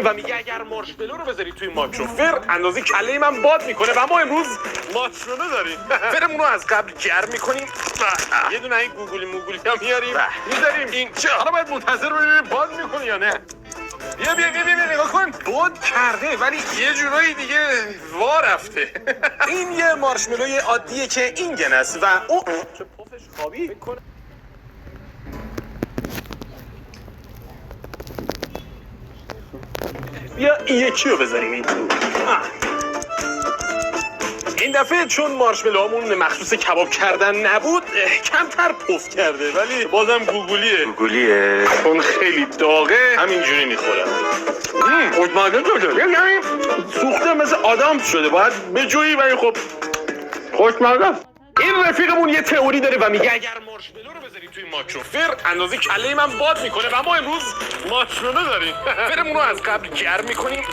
و میگه اگر مارشملو رو بذاری توی مایکروفر اندازه کله من باد میکنه و ما امروز مارشملو داریم. فرمون رو از قبل گرم میکنیم، یه دونه این گوگلی موگولی هم میاریم میذاریم اینجا. حالا باید منتظر ببینیم باد میکنه یا نه. بیا نگاه کن، باد کرده ولی یه جورایی دیگه وا رفته. این یه مارشملوی عادیه که این گنس و او چه پفش خوابی میکنه. بیا این یکی رو بذاریم این تو. این دفعه چون مارشملوهامون مخصوص کباب کردن نبود کمتر پف کرده، ولی بازم گوگلیه چون خیلی داغه همینجوری میخورم. خوشمزه شده، یعنی سوخته مثل آدم شده، باید بجویی ولی خب خوشمزه. این رفیقمون یه تئوری داره و میگه اگر مارشملو رو بذاری توی مایکروفر اندازه کله من باد میکنه و ما امروز مارشملو داریم. فرمون رو از قبل گرم میکنیم.